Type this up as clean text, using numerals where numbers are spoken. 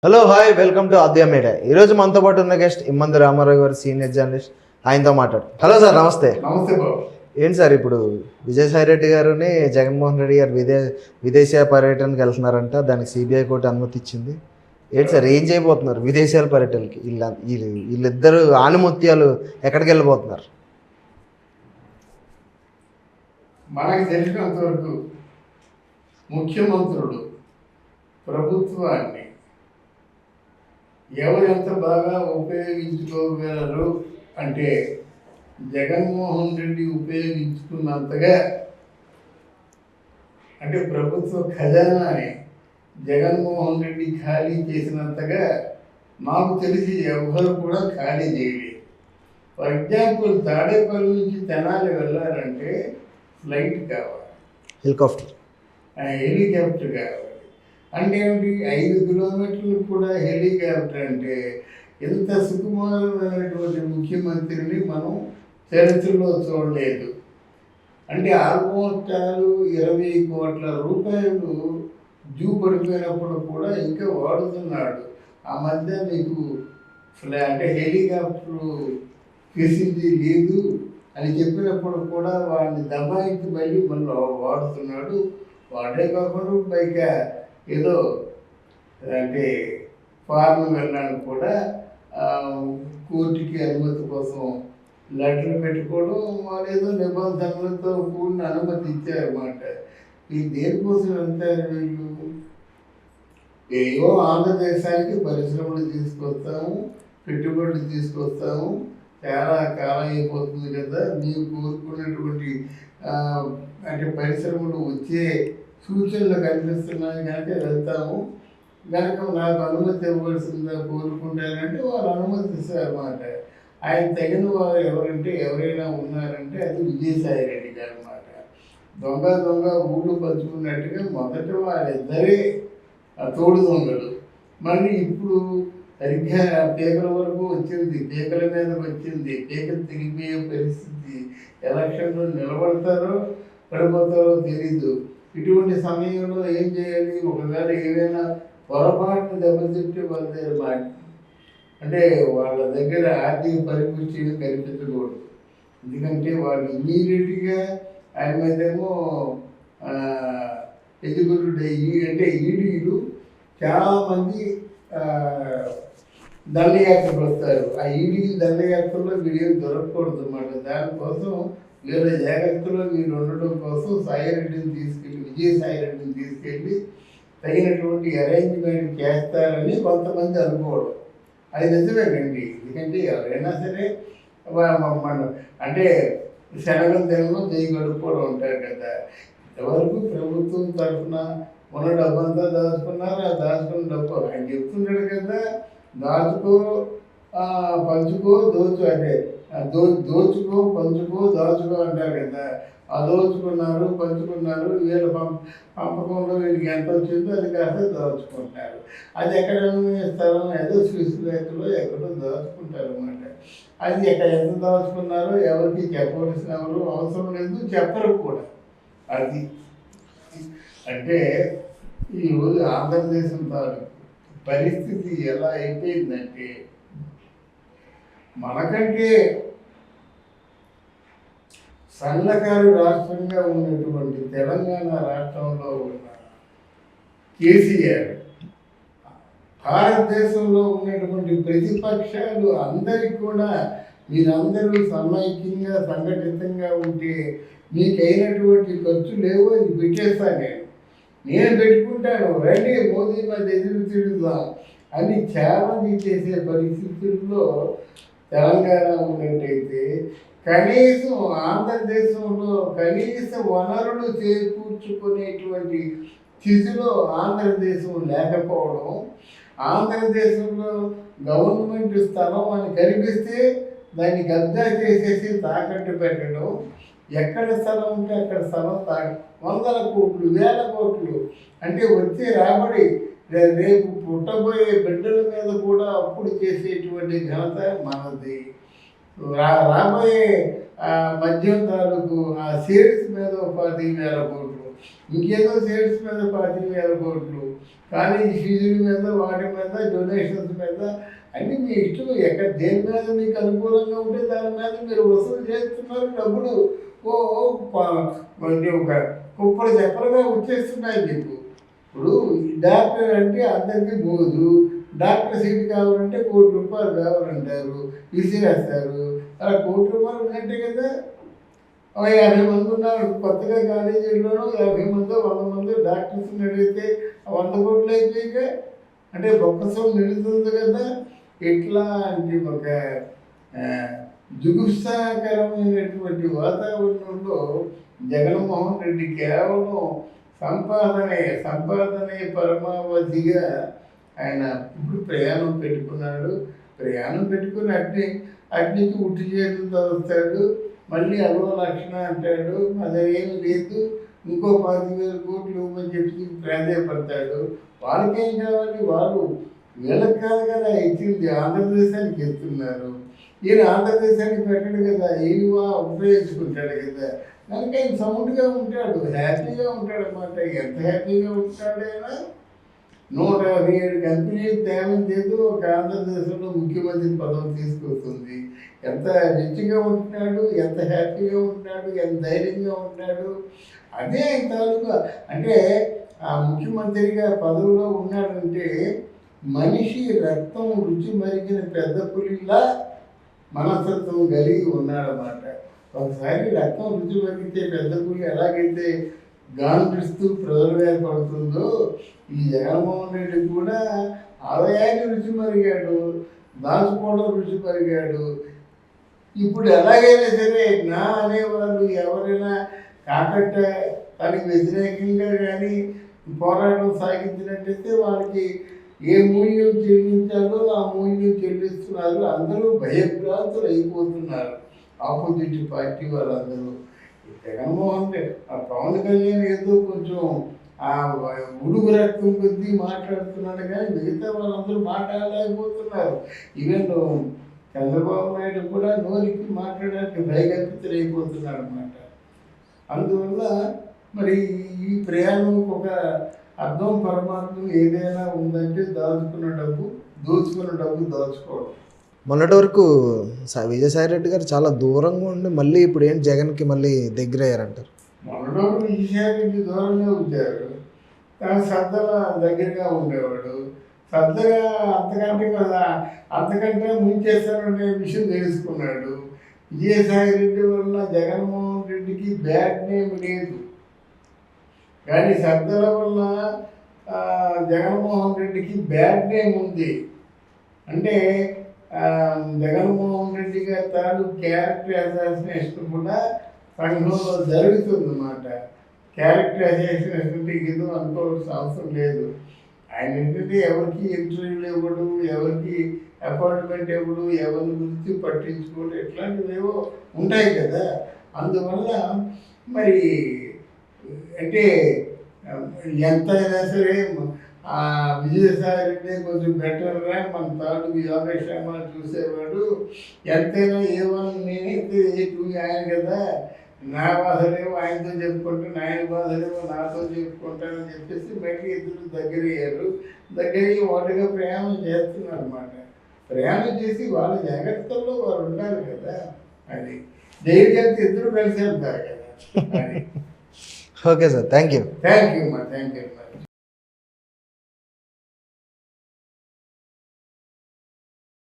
Hello hi welcome to Aadya media. ఈరోజు మనతో పాటు ఉన్న గెస్ట్ ఇమ్మంది రామారావు గారు, సీనియర్ జర్నలిస్ట్. ఆయనతో మాట్లాడు. హలో సార్, నమస్తే. నమస్తే బాబు. ఏంటి సార్, ఇప్పుడు విజయసాయి రెడ్డి గారుని జగన్మోహన్ రెడ్డి గారు విదేశీయ పర్యటనకి వెళ్తున్నారంట. దానికి సిబిఐ కోర్టు అనుమతి ఇచ్చింది. ఏంటి సార్, ఏం చేయబోతున్నారు విదేశాల పర్యటనకి? వీళ్ళిద్దరు ఆణిముత్యాలు ఎక్కడికి వెళ్ళిపోతున్నారు? మనకు తెలిసినంత వరకు ముఖ్యమంత్రులు ప్రభుత్వాన్ని ఎవరెంత బాగా ఉపయోగించుకోగలరు అంటే జగన్మోహన్ రెడ్డి ఉపయోగించుకున్నంతగా, అంటే ప్రభుత్వ ఖజానాని జగన్మోహన్ రెడ్డి ఖాళీ చేసినంతగా నాకు తెలిసి ఎవరు కూడా ఖాళీ చేయలేదు. ఫర్ ఎగ్జాంపుల్, తాడేపల్లి నుంచి తెనాలి వెళ్ళాలంటే ఫ్లైట్ కావాలి, హెలికాప్టర్ కావాలి. అంటే ఏమిటి, 5 కిలోమీటర్లు కూడా హెలికాప్టర్ అంటే ఎంత సుకుమారమైనటువంటి ముఖ్యమంత్రిని మనం చరిత్రలో చూడలేదు. అంటే ఆల్మోస్ట్ 20 కోట్ల రూపాయలు జూ పడిపోయినప్పుడు కూడా ఇంకా వాడుతున్నాడు. ఆ మధ్య మీకు అంటే హెలికాప్టర్ ఫెసిలిటీ లేదు అని చెప్పినప్పుడు కూడా వాడిని దబాయించి మళ్ళీ మళ్ళీ వాడుతున్నాడు. వాడే కాకుండా పైగా ఏదో అంటే ఫారెన్ వెళ్ళడానికి కూడా కోర్టుకి అనుమతి కోసం లెటర్లు పెట్టుకోవడం, వాళ్ళు ఏదో నిబంధనలతో కూడిన అనుమతి ఇచ్చారన్నమాట. ఈ దేనికోసం వెళ్తారు వీళ్ళు? ఏవో ఆంధ్రదేశానికి పరిశ్రమలు తీసుకొస్తాము, పెట్టుబడులు తీసుకొస్తాము, చాలా కాలం అయిపోతుంది కదా, మీరు కోరుకున్నటువంటి అంటే పరిశ్రమలు వచ్చే సూచనలు కనిపిస్తున్నాయి కనుక వెళ్తాము, కనుక నాకు అనుమతి ఇవ్వాల్సిందా కోరుకుంటానంటే వాళ్ళు అనుమతిస్తారన్నమాట. ఆయన తగిన వారు ఎవరంటే ఎవరైనా ఉన్నారంటే అది విజయసాయి రెడ్డి గారు అన్నమాట. దొంగ ఊళ్ళు పంచుకున్నట్టుగా మొదట వాళ్ళిద్దరే తోడు దొంగలు. మళ్ళీ ఇప్పుడు సరిగ్గా పీకల వరకు వచ్చింది, పీకల మీదకి వచ్చింది, పీకలు తిరిగిపోయే పరిస్థితి. ఎలక్షన్లో నిలబడతారో పడిపోతారో తెలీదు. ఇటువంటి సమయంలో ఏం చేయాలి? ఒకవేళ ఏదైనా పొరపాటును దెబ్బతింటే వాళ్ళ దగ్గర అంటే వాళ్ళ దగ్గర ఆర్థిక పరిపుష్టి కనిపించకూడదు. ఎందుకంటే వాళ్ళు ఇమీడియట్గా ఆయన మీదేమో ఎగ్జిక్యూటివ్ అంటే ఈడీలు చాలామంది దండయాత్రలు వస్తారు. ఆ ఈడీ దండయాత్రలో వీడియో దొరకకూడదు అన్నమాట. దానికోసం వీళ్ళ జాగ్రత్తలో వీళ్ళు ఉండడం కోసం విజయసాయి రెడ్డిని తీసుకెళ్ళి తగినటువంటి అరేంజ్మెంట్ చేస్తారని కొంతమంది అనుకోవడం. అది నిజమేనండి. ఎందుకంటే ఎవరైనా సరే అంటే శనగం తెగలో చేయి గడుపుకోవడం ఉంటారు కదా. ఇంతవరకు ప్రభుత్వం తరఫున ఉన్న డబ్బంతా దాచుకున్నారు. ఆ దాచుకున్న డబ్బు ఆయన చెప్తున్నాడు కదా, దాచుకో పంచుకో దోచు, అంటే దోచుకో పంచుకో దాచుకో అంటారు కదా. ఆ దోచుకున్నారు, పంచుకున్నారు. వీళ్ళ పంపకంలో వీళ్ళకి ఎంత వచ్చిందో అది కాస్త దాచుకుంటారు. అది ఎక్కడ స్థలం ఏదో స్విస్లో ఎక్కడో దాచుకుంటారు అన్నమాట. అది ఎక్కడ ఎంత దాచుకున్నారో ఎవరికి చెప్పవలసిన అవసరం లేదు, చెప్పరు కూడా. అది అంటే ఈరోజు ఆంధ్రదేశం తాలూకు పరిస్థితి ఎలా అయిపోయిందంటే, మనకంటే సన్నకారు రాష్ట్రంగా ఉన్నటువంటి తెలంగాణ రాష్ట్రంలో ఉన్న కేసీఆర్ భారతదేశంలో ఉన్నటువంటి ప్రతిపక్షాలు అందరికీ కూడా మీరందరూ సమైక్యంగా సంఘటితంగా ఉంటే మీకైనటువంటి ఖర్చు లేవు, అది పెట్టేస్తాను నేను పెట్టుకుంటాను, రండి మోదీ మీద ఎదురు తిరుగుదాం అని ఛాలెంజ్ చేసే పరిస్థితుల్లో తెలంగాణ ఉన్నట్టయితే, కనీసం ఆంధ్రదేశంలో కనీస వనరులు చేకూర్చుకునేటువంటి స్థితిలో ఆంధ్రదేశం లేకపోవడం, ఆంధ్రదేశంలో గవర్నమెంట్ స్థలం అని కనిపిస్తే దాన్ని కబ్జా చేసేసి తాకట్టు పెట్టడం, ఎక్కడ స్థలం ఉంటే అక్కడ స్థలం 100 కోట్లు 1000 కోట్లు అంటే వచ్చే రాబడి రేపు పుట్టబోయే బిడ్డల మీద కూడా అప్పుడు చేసేటువంటి ఘనత మనది. రాబోయే మద్యం తాలూకు ఆ సేల్స్ మీద 15,000 కోట్లు, ఇంకేదో సేల్స్ మీద 15,000 కోట్లు, కాలేజీ ఫీజుల మీద వాటి మీద డొనేషన్స్ మీద అన్నీ మీ ఇష్టం. ఎక్కడ దేని మీద మీకు అనుకూలంగా ఉంటే దాని మీద మీరు వసూలు చేస్తున్నారు డబ్బులు. అంటే ఒక కుప్పలు చెప్పలుగా వచ్చేస్తున్నాయి మీకు. ఇప్పుడు డాక్టర్ అంటే అందరికీ పోదు. డాక్టర్ సీట్ కావాలంటే ₹1,00,00,000 కావాలంటారు, విసిరేస్తారు. అలా ₹1,00,00,000 ఉన్నట్టే కదా. 50 మంది ఉన్నారు కొత్తగా కాలేజీల్లోనూ, 50 మందో 100 మందో డాక్టర్స్ని అడిగితే 100 కోట్లు అయిపోయాక అంటే బొక్కసం నిలుతుంది కదా. ఇట్లాంటి ఒక జుగుప్సాకరమైనటువంటి వాతావరణంలో జగన్మోహన్ రెడ్డి కేవలం సంపాదనే పరమావధిగా ఆయన ఇప్పుడు ప్రయాణం పెట్టుకుని అట్నికి ఉట్టి చేతులతో వస్తాడు. మళ్ళీ అదో లక్షణ అంటాడు, అదేమి లేదు, ఇంకో 10,000 కోట్లు ఇవ్వమని చెప్పి ప్రాధాన్యపడతాడు. వాళ్ళకేం కావాలి? వాళ్ళు వీళ్ళకి కాదు కదా ఇచ్చింది, ఆంధ్రప్రదేశానికి ఇస్తున్నారు. ఈయన ఆంధ్రప్రదేశానికి పెట్టడు కదా, ఈయన ఉపయోగించుకుంటాడు కదా. కనుక ఆయన సౌండ్గా ఉంటాడు, హ్యాపీగా ఉంటాడు అన్నమాట. ఎంత హ్యాపీగా ఉంటాడైనా 157 కంపెనీలు తేవం చేస్తూ ఒక ఆంధ్రప్రదేశ్లో ముఖ్యమంత్రి పదవి తీసుకొస్తుంది. ఎంత రిచ్గా ఉంటున్నాడు, ఎంత హ్యాపీగా ఉంటున్నాడు, ఎంత ధైర్యంగా ఉంటున్నాడు. అదే ఆయన తాలూకా. అంటే ఆ ముఖ్యమంత్రిగా పదవిలో ఉన్నాడంటే మనిషి రక్తం రుచి మరిగిన పెద్ద పులిలా మనస్తత్వం కలిగి ఉన్నాడన్నమాట. ఒకసారి రక్తం రుచి మరిగితే పెద్ద పులి ఎలాగైతే గాంధిస్తూ ప్రజలవేర్పడుతుందో, ఈ జగన్మోహన్ రెడ్డి కూడా ఆదాయాన్ని రుచి మరిగాడు, దాచుకోవడం రుచి మరిగాడు. ఇప్పుడు ఎలాగైనా సరే నా అనేవాళ్ళు ఎవరైనా కాకట్ట దానికి వ్యతిరేకంగా కానీ పోరాటం సాగించినట్టయితే వాళ్ళకి ఏ మూల్యం చెల్లించాలో ఆ మూల్యం చెల్లిస్తున్నారు. అందరూ భయభ్రాంతులు అయిపోతున్నారు, ఆపోజిట్ పార్టీ వాళ్ళందరూ. జగన్మోహన్ పవన్ కళ్యాణ్ ఏదో కొంచెం ఆ ఉడుగు రక్తం కొద్దీ మాట్లాడుతున్నాడు కానీ మిగతా వాళ్ళందరూ మాట్లాడలేకపోతున్నారు. ఈవెన్ చంద్రబాబు నాయుడు కూడా నోరికి మాట్లాడడానికి భయకల్పితులైపోతున్నాడు అన్నమాట. అందువల్ల మరి ఈ ప్రయాణం ఒక అర్థం పరమార్థం ఏదైనా ఉందంటే దోచుకున్న డబ్బు దాచుకోవడం. మొన్నటి వరకు విజయసాయి రెడ్డి గారు చాలా దూరంగా ఉండి మళ్ళీ ఇప్పుడు ఏంటి జగన్కి మళ్ళీ దగ్గర అయ్యారంటారు. మొన్నటి వరకు విజయసాయి రెడ్డి దూరంగా ఉంచారు, కానీ సద్దల దగ్గరగా ఉండేవాడు. సద్దగా అంతకంటే ముంచేస్తాననే విషయం తెలుసుకున్నాడు. విజయసాయి రెడ్డి వల్ల జగన్మోహన్ రెడ్డికి బ్యాడ్ నేమ్ లేదు, కానీ సద్దల వల్ల జగన్మోహన్ రెడ్డికి బ్యాడ్ నేమ్ ఉంది. అంటే జగన్మోహన్ రెడ్డి గారి తాలూకు క్యారెక్టర్ అసాసినేషన్ కూడా సంఘంలో జరుగుతుంది అన్నమాట. క్యారెక్టర్ అసాసినేషన్ అంటే ఏదో అనుకోవాల్సిన అవసరం లేదు. ఆయన ఏంటంటే ఎవరికి ఇంటర్వ్యూలు ఇవ్వడు, ఎవరికి అపాయింట్మెంట్ ఇవ్వడు, ఎవరి గురించి పట్టించుకోడు, ఇట్లాంటివి ఏవో ఉంటాయి కదా. అందువల్ల మరి అంటే ఎంతైనా సరే విజయసాయి రెడ్డి కొంచెం బెటర్గా మన తాలూకు యోగేశ్వర చూసేవాడు. ఎంతైనా ఏమని నేనైతే ఆయన కదా, నా బాధలేమో ఆయనతో చెప్పుకుంటాను, ఆయన బాధలేమో నాతో చెప్పుకుంటానని చెప్పేసి మళ్ళీ ఇద్దరు దగ్గరయ్యి ఒకటిగా ప్రయాణం చేస్తున్నారు అన్నమాట. ప్రయాణం చేసి వాళ్ళ జాగ్రత్తల్లో వారు ఉండాలి కదా. అది జైలుకి ఇద్దరు కలిసి వెళ్తారు కదా. అది ఓకే సార్, థ్యాంక్ యూ అమ్మా.